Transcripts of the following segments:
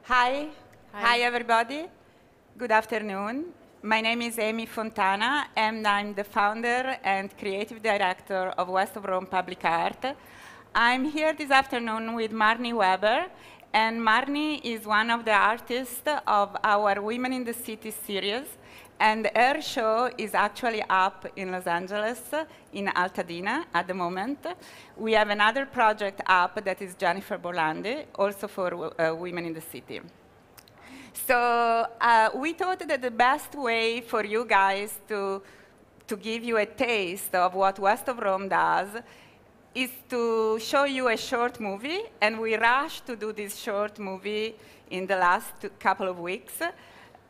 Hi. Hi. Hi, everybody. Good afternoon. My name is Amy Fontana, and I'm the founder and creative director of West of Rome Public Art. I'm here this afternoon with Marnie Weber, and Marnie is one of the artists of our Women in the City series, and her show is actually up in Los Angeles, in Altadena at the moment. We have another project up that is Jennifer Boland, also for Women in the City. So we thought that the best way for you guys to give you a taste of what West of Rome does is to show you a short movie, and we rushed to do this short movie in the last couple of weeks.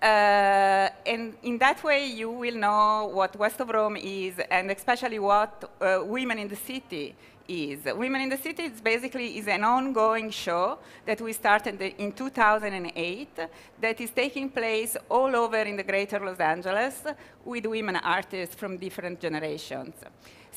And in that way, you will know what West of Rome is, and especially what Women in the City is. Women in the City is basically an ongoing show that we started in 2008 that is taking place all over in the greater Los Angeles with women artists from different generations.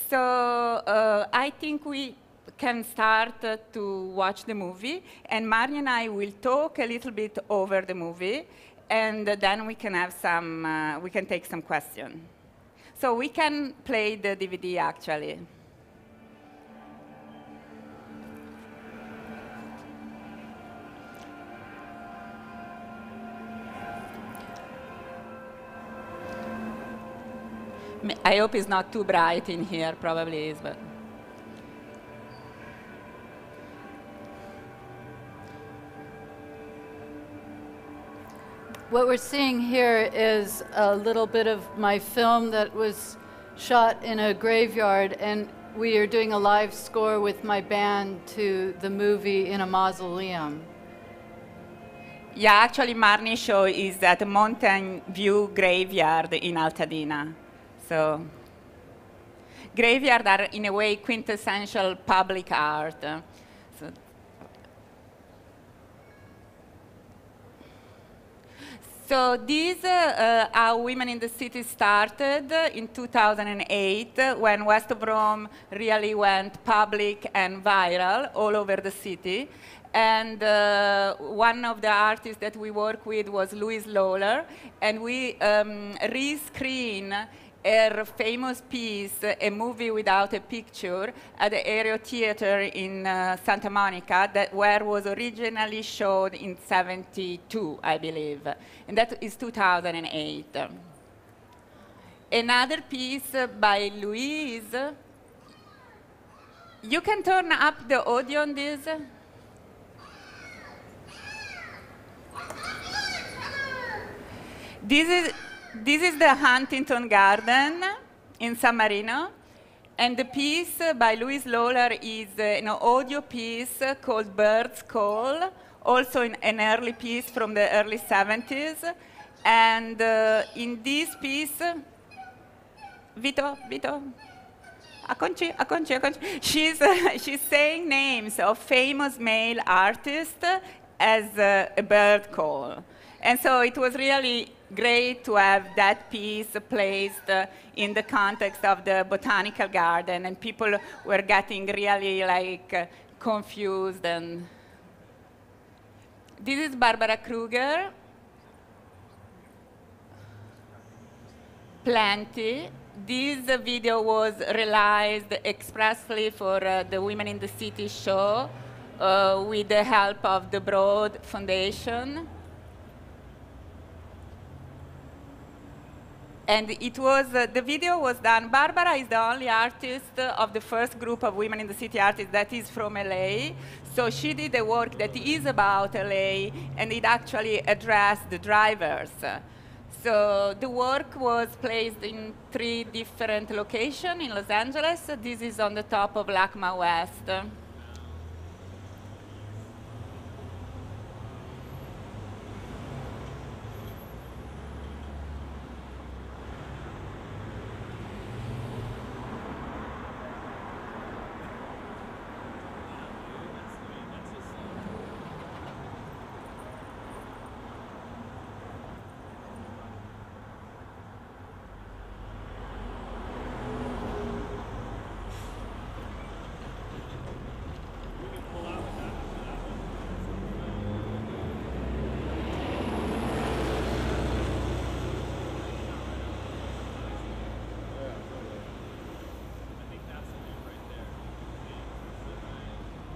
So I think we can start to watch the movie, and Marnie and I will talk a little bit over the movie, and then we can have some, we can take some questions. So we can play the DVD actually. I hope it's not too bright in here, probably is, but. What we're seeing here is a little bit of my film that was shot in a graveyard, and we are doing a live score with my band to the movie in a mausoleum. Yeah, actually Marnie's show is at the Mountain View Graveyard in Altadena. So graveyards are in a way quintessential public art. So these how Women in the City started in 2008 when West of Rome really went public and viral all over the city. And one of the artists that we work with was Louise Lawler, and we re-screen her famous piece, A Movie Without a Picture, at the Aero Theater in Santa Monica, where was originally showed in '72, I believe. And that is 2008. Another piece by Louise. You can turn up the audio on this. This is the Huntington Garden in San Marino, and the piece by Louise Lawler is an audio piece called Bird's Call, also an early piece from the early '70s. And in this piece, Vito, Aconci. She's saying names of famous male artists as a bird call. And so it was really great to have that piece placed in the context of the botanical garden, and people were getting really like confused. And this is Barbara Kruger. Plenty. This video was realized expressly for the Women in the City show with the help of the Broad Foundation. And it was, the video was done, Barbara is the only artist of the first group of Women in the City artists that is from LA. So she did a work that is about LA, and it actually addressed the drivers. So the work was placed in 3 different locations in Los Angeles. This is on the top of LACMA West.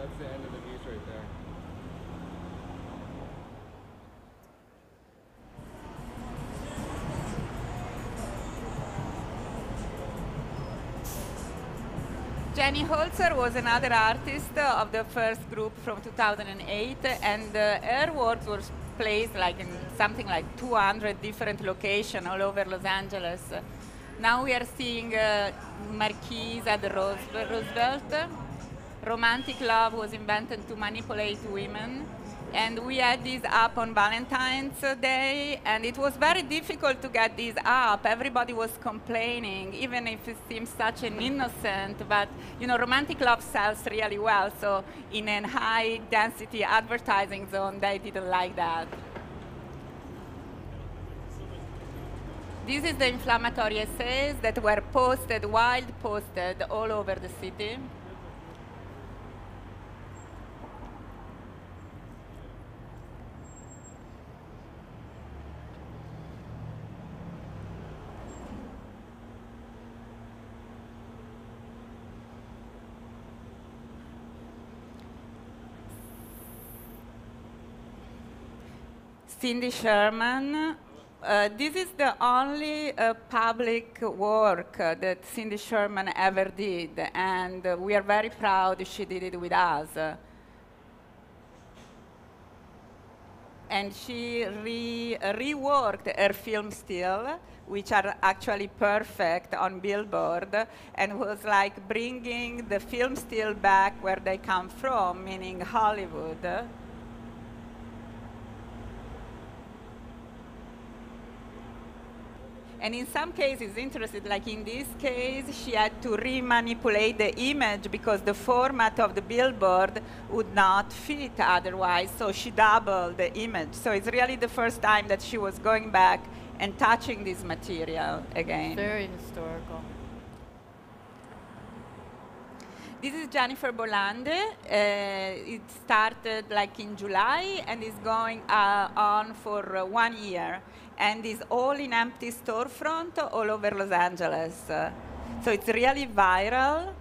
That's the end of the piece right there. Jenny Holzer was another artist of the first group from 2008, and her work was placed like in something like 200 different locations all over Los Angeles. Now we are seeing marquees at the Roosevelt. Romantic love was invented to manipulate women. And we had these up on Valentine's Day, and it was very difficult to get these up. Everybody was complaining, even if it seems such an innocent, but you know, romantic love sells really well, so in a high-density advertising zone, they didn't like that. This is the inflammatory essays that were posted, wild posted, all over the city. Cindy Sherman. This is the only public work that Cindy Sherman ever did, and we are very proud she did it with us. And she reworked her film still, which are actually perfect on Billboard, and was like bringing the film still back where they come from, meaning Hollywood. And in some cases, interesting, like in this case, she had to re-manipulate the image because the format of the billboard would not fit otherwise, so she doubled the image. So it's really the first time that she was going back and touching this material again. Very historical. This is Jennifer Boland. It started like in July and is going on for 1 year. And is all in empty storefront all over Los Angeles. So it's really viral.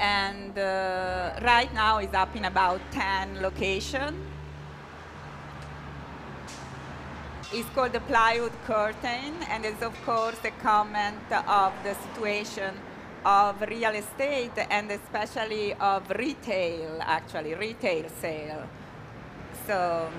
And right now it's up in about 10 locations. It's called the plywood curtain, and it's of course a comment of the situation of real estate and especially of retail, actually, retail sale. So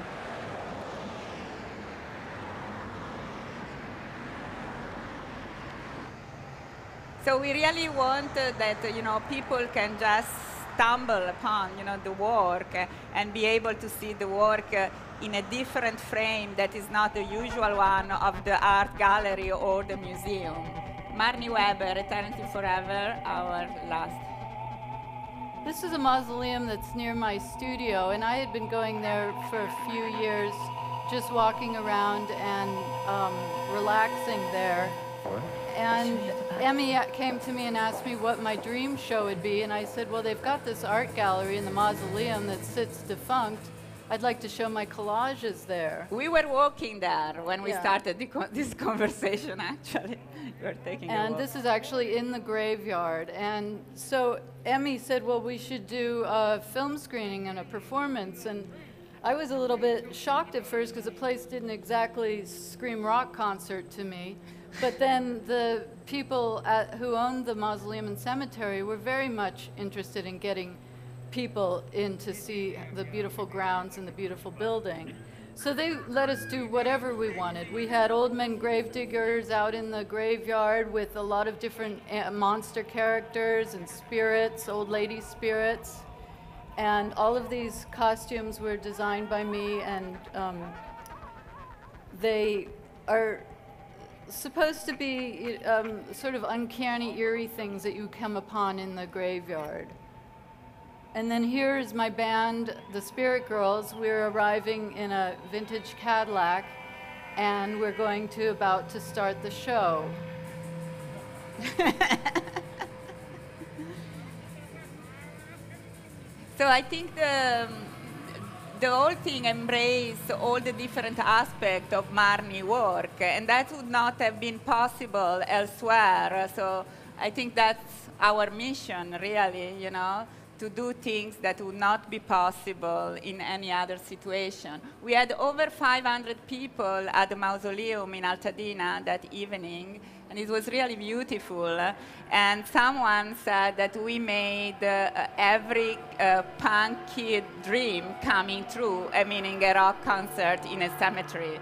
we really want that, you know, people can just stumble upon, you know, the work and be able to see the work in a different frame that is not the usual one of the art gallery or the museum. Marnie Weber, Eternity Forever, our last. This is a mausoleum that's near my studio, and I had been going there for a few years, just walking around and relaxing there. And Emmy came to me and asked me what my dream show would be, and I said, well, they've got this art gallery in the mausoleum that sits defunct. I'd like to show my collages there. We were walking there when we started this conversation, actually. We were taking a walk. And this is actually in the graveyard. And so Emmy said, well, we should do a film screening and a performance. And I was a little bit shocked at first because the place didn't exactly scream rock concert to me. But then the people who owned the mausoleum and cemetery were very much interested in getting people in to see the beautiful grounds and the beautiful building. So they let us do whatever we wanted. We had old men gravediggers out in the graveyard with a lot of different monster characters and spirits, old lady spirits. And all of these costumes were designed by me, and they are supposed to be sort of uncanny, eerie things that you come upon in the graveyard. And then here is my band, the Spirit Girls. We're arriving in a vintage Cadillac, and we're about to start the show. So I think the whole thing embraced all the different aspects of Marnie's work, and that would not have been possible elsewhere. So I think that's our mission, really, you know, to do things that would not be possible in any other situation. We had over 500 people at the mausoleum in Altadena that evening, and it was really beautiful. And someone said that we made every punk kid dream coming true, meaning a rock concert in a cemetery.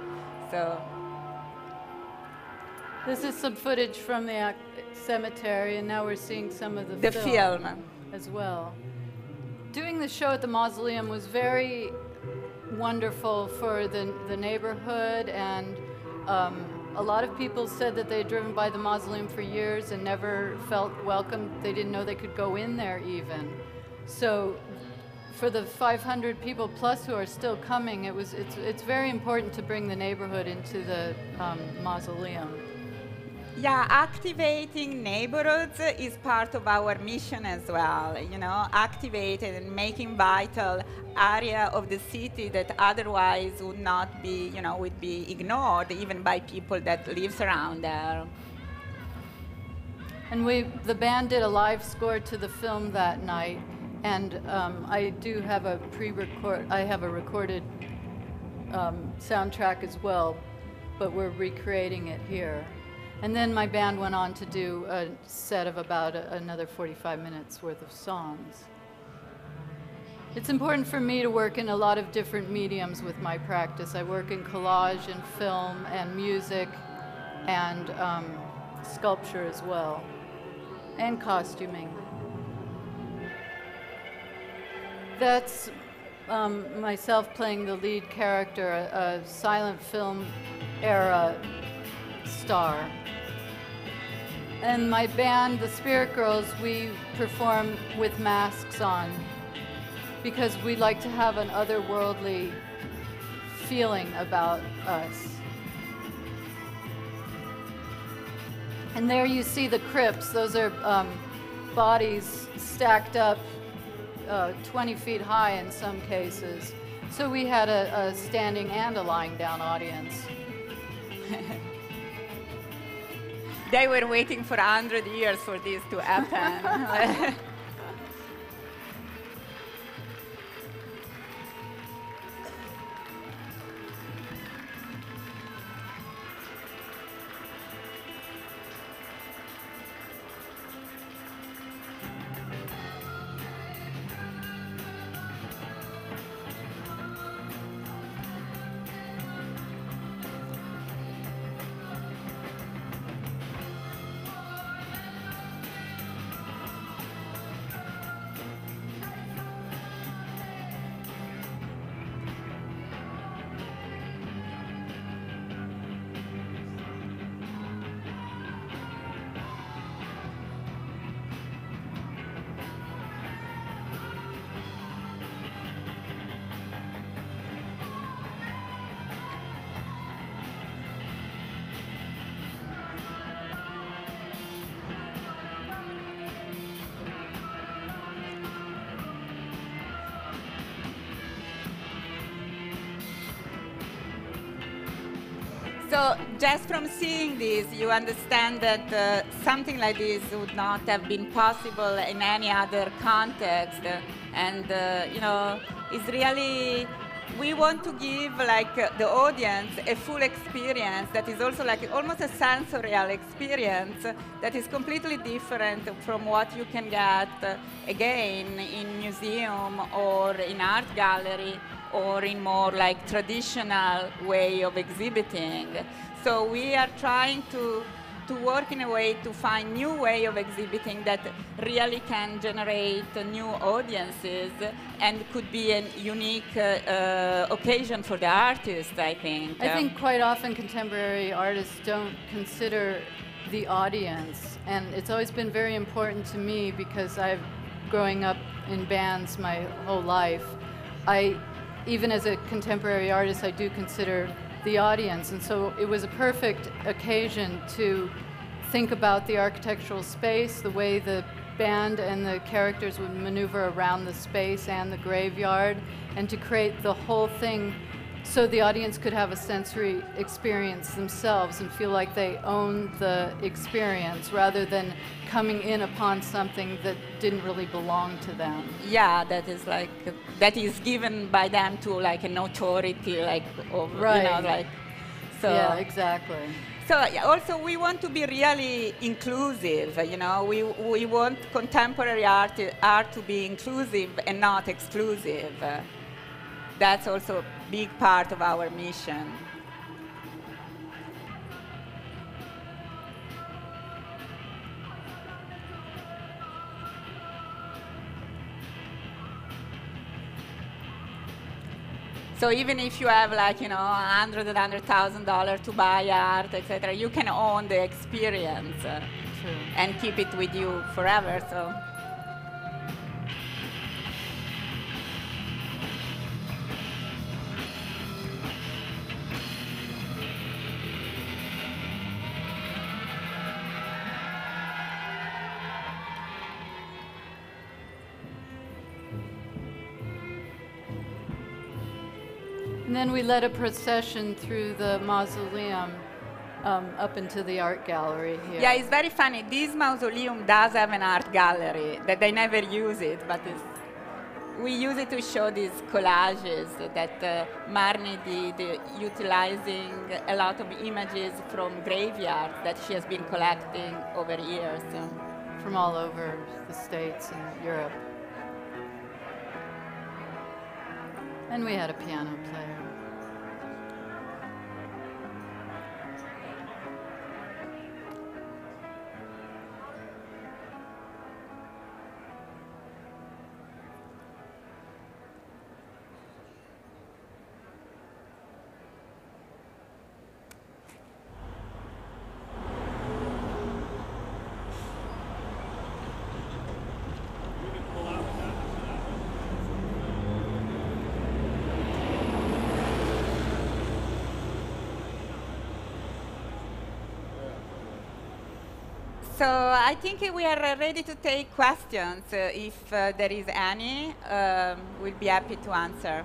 So this is some footage from the cemetery, and now we're seeing some of the film as well. Doing the show at the mausoleum was very wonderful for the neighborhood, and a lot of people said that they had driven by the mausoleum for years and never felt welcome. They didn't know they could go in there even. So for the 500 people plus who are still coming, it's very important to bring the neighborhood into the mausoleum. Yeah, activating neighborhoods is part of our mission as well, you know, activated and making vital area of the city that otherwise would not be, you know, would be ignored even by people that lives around there. And the band did a live score to the film that night, and I do have a recorded soundtrack as well, but we're recreating it here. And then my band went on to do a set of about another 45 minutes worth of songs. It's important for me to work in a lot of different mediums with my practice. I work in collage and film and music and sculpture as well, and costuming. That's myself playing the lead character, a silent film era star. And my band, the Spirit Girls, we perform with masks on because we like to have an otherworldly feeling about us. And there you see the crypts. Those are bodies stacked up 20 feet high in some cases. So we had a standing and a lying down audience. They were waiting for 100 years for this to happen. So just from seeing this, you understand that something like this would not have been possible in any other context. And, you know, it's really, we want to give like the audience a full experience that is also like almost a sensorial experience that is completely different from what you can get again in museum or in art gallery or in more like traditional way of exhibiting. So we are trying to work in a way to find new way of exhibiting that really can generate new audiences and could be a unique occasion for the artist, I think. I think quite often contemporary artists don't consider the audience, and it's always been very important to me because growing up in bands my whole life, even as a contemporary artist, I do consider the audience, and so it was a perfect occasion to think about the architectural space, the way the band and the characters would maneuver around the space and the graveyard, and to create the whole thing so the audience could have a sensory experience themselves and feel like they own the experience rather than coming in upon something that didn't really belong to them. Yeah, that is like, that is given by them to like an authority, like, over, Right. you know, like, so. Yeah, exactly. So yeah, also we want to be really inclusive, you know, we want contemporary art to be inclusive and not exclusive. That's also a big part of our mission. So even if you have like, you know, $100,000 to buy art, etc., you can own the experience and keep it with you forever. So. And then we led a procession through the mausoleum up into the art gallery here. Yeah, it's very funny. This mausoleum does have an art gallery that they never use it, but we use it to show these collages that Marnie did, utilizing a lot of images from graveyards that she has been collecting over years. From all over the States and Europe. And we had a piano player. So I think we are ready to take questions. If there is any, we'll be happy to answer.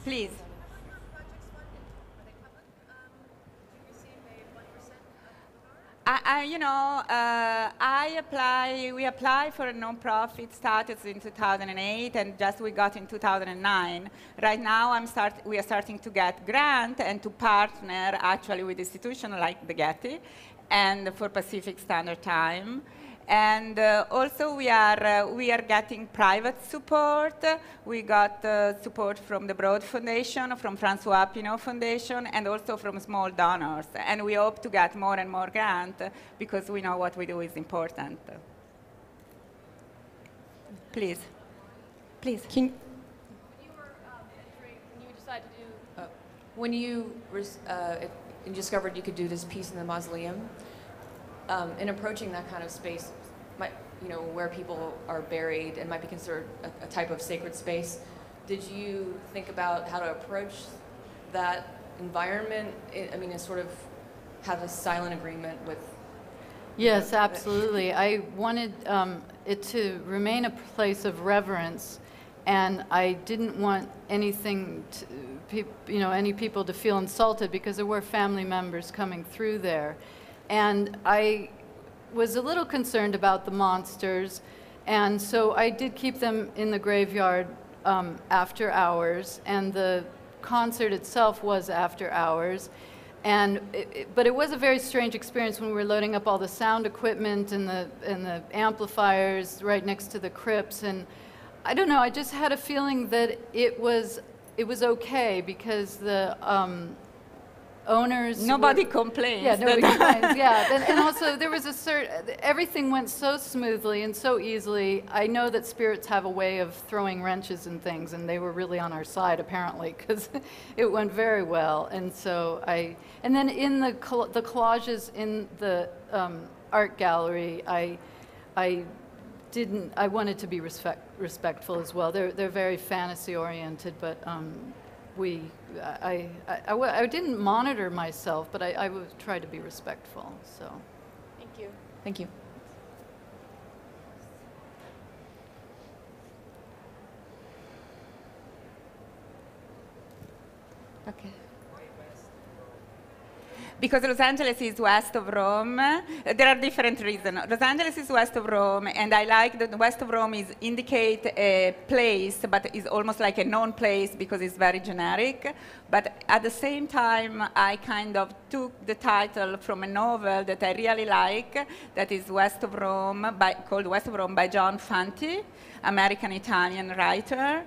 Please. We applied for a non-profit status in 2008, and just we got in 2009. Right now, we are starting to get grant and to partner actually with institutions like the Getty and for Pacific Standard Time. And also we are getting private support. We got support from the Broad Foundation, from Francois Pinault Foundation, and also from small donors. And we hope to get more and more grants because we know what we do is important. Please. Please. When you were entering, when you decided to do, when you discovered you could do this piece in the mausoleum, in approaching that kind of space, where people are buried and might be considered a type of sacred space, did you think about how to approach that environment? And sort of have a silent agreement with... Yes, absolutely. I wanted it to remain a place of reverence, and I didn't want anything to, any people to feel insulted because there were family members coming through there. And I was a little concerned about the monsters, and so I did keep them in the graveyard after hours, and the concert itself was after hours. But it was a very strange experience when we were loading up all the sound equipment and the amplifiers right next to the crypts, and I don't know, I just had a feeling that it was okay because the owners... Nobody complains. Yeah, nobody complains, yeah. And also there was everything went so smoothly and so easily. I know that spirits have a way of throwing wrenches and things, and they were really on our side apparently because it went very well. And so and then in the collages in the art gallery, I wanted to be respectful as well. They're very fantasy oriented, but I didn't monitor myself, but I would try to be respectful. So, thank you. Thank you. Okay. Because Los Angeles is west of Rome. There are different reasons. Los Angeles is west of Rome, and I like that west of Rome is indicate a place, but is almost like a known place because it's very generic. But at the same time, I kind of took the title from a novel that I really like, that is West of Rome, called West of Rome by John Fante, American-Italian writer.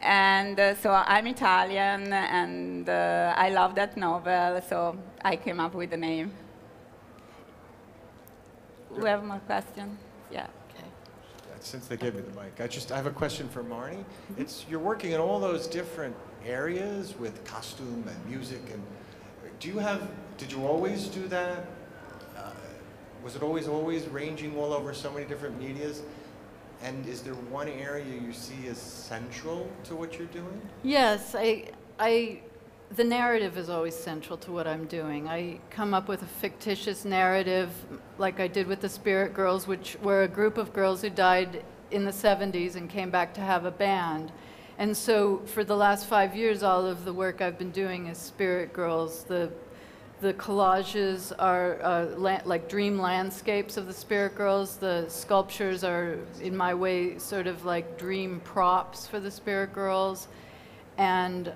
And so I'm Italian, and I love that novel, so I came up with the name. We have more questions? Yeah. Okay. Since they gave me the mic, I have a question for Marnie. You're working in all those different areas with costume and music, and did you always do that? Was it always ranging all over so many different medias? And is there one area you see as central to what you're doing? Yes, the narrative is always central to what I'm doing. I come up with a fictitious narrative, like I did with the Spirit Girls, which were a group of girls who died in the 70s and came back to have a band. And so for the last 5 years, all of the work I've been doing is Spirit Girls. The collages are like dream landscapes of the Spirit Girls. The sculptures are, in my way, sort of like dream props for the Spirit Girls. And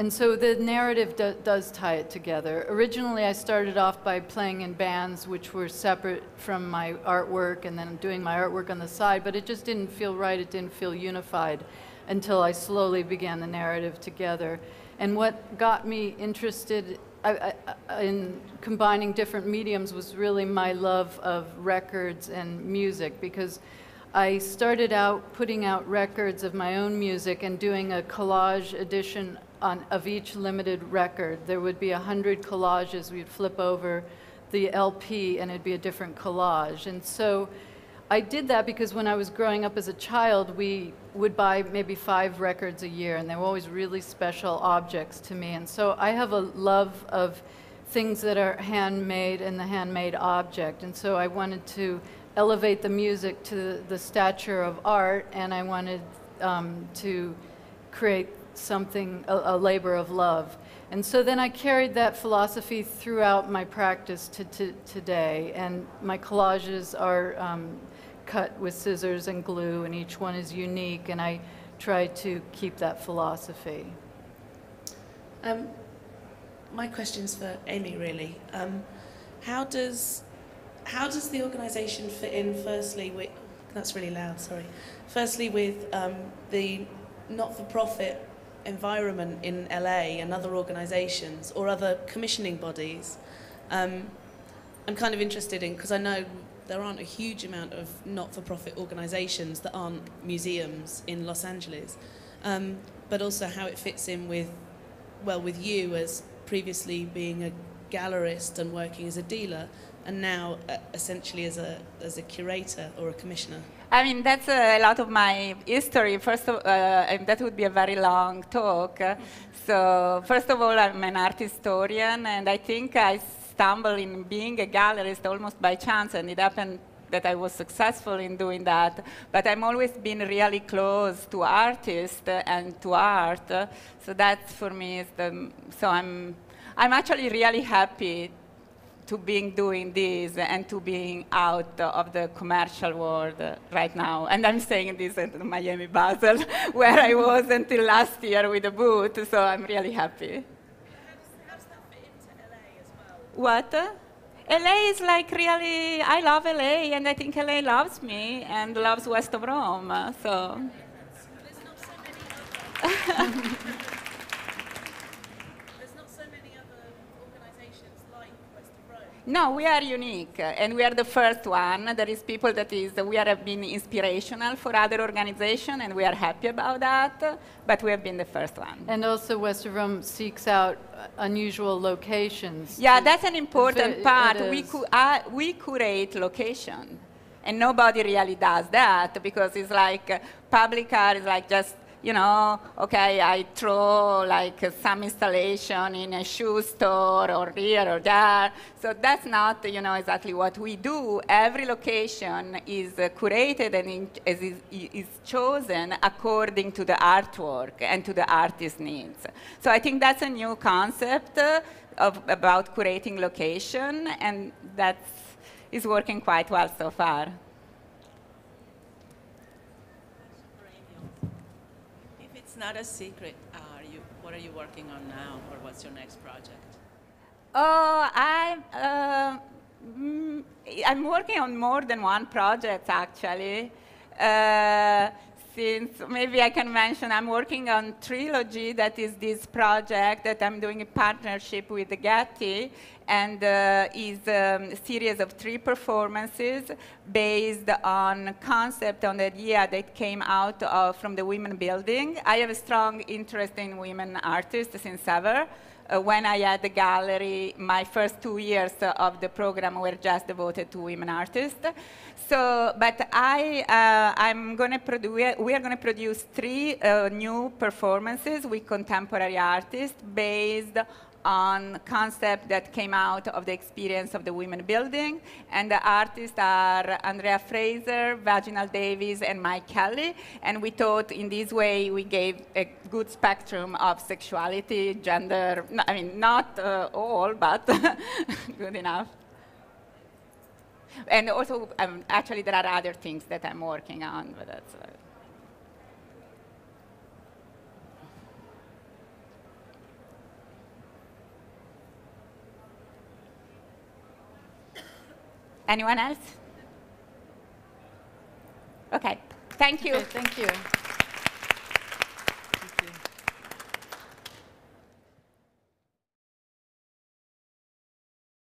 so the narrative does tie it together. Originally, I started off by playing in bands which were separate from my artwork and then doing my artwork on the side, but it just didn't feel right, it didn't feel unified until I slowly began the narrative together. And what got me interested in combining different mediums was really my love of records and music, because I started out putting out records of my own music and doing a collage edition of each limited record. There would be 100 collages. We'd flip over the LP and it'd be a different collage. And so I did that because when I was growing up as a child, we would buy maybe 5 records a year, and they were always really special objects to me. And so I have a love of things that are handmade and the handmade object. And so I wanted to elevate the music to the stature of art, and I wanted to create something, a labor of love. And so then I carried that philosophy throughout my practice to today, and my collages are cut with scissors and glue, and each one is unique, and I try to keep that philosophy. My question's for Amy, really. How does the organisation fit in, firstly, with, that's really loud, sorry, firstly with the not-for-profit environment in LA and other organisations or other commissioning bodies? I'm kind of interested in, because I know there aren't a huge amount of not-for-profit organisations that aren't museums in Los Angeles, but also how it fits in with, well, with you as previously being a gallerist and working as a dealer, and now essentially as a curator or a commissioner. I mean, that's a lot of my history. First of and that would be a very long talk. So first of all, I'm an art historian, and I think I stumbled in being a gallerist almost by chance, and it happened that I was successful in doing that. But I'm always been really close to artists and to art. So that for me is the, so I'm actually really happy to being doing this and to being out of the commercial world right now. And I'm saying this in Miami, Basel, where I was until last year with a booth, so I'm really happy. How does that fit into LA as well? What? LA is like really, I love LA, and I think LA loves me and loves West of Rome, so. There's not so many other No, we are unique, and we are the first one. There is people that is, we have been inspirational for other organizations, and we are happy about that, but we have been the first one. And also West of Rome seeks out unusual locations. Yeah, that's an important part. We curate location, and nobody really does that, because it's like public art is like just okay, I throw like some installation in a shoe store or here or there. So that's not, exactly what we do. Every location is curated and is chosen according to the artwork and to the artist's needs. So I think that's a new concept about curating location, and that is working quite well so far. It's not a secret. What are you working on now, or what's your next project? Oh, I'm working on more than one project, actually. Since maybe I can mention, I'm working on Trilogy, that is this project that I'm doing in partnership with the Getty, and is a series of 3 performances based on concept, on the idea that came out from the women building. I have a strong interest in women artists since ever. When I had the gallery, my first 2 years of the program were just devoted to women artists. So, but we are going to produce 3 new performances with contemporary artists based on concept that came out of the experience of the women building. And the artists are Andrea Fraser, Vaginal Davis, and Mike Kelly. And we thought in this way we gave a good spectrum of sexuality, gender, I mean, not all, but good enough. And also, actually, there are other things that I'm working on, but that's... Anyone else? Okay, thank you. Okay, thank you.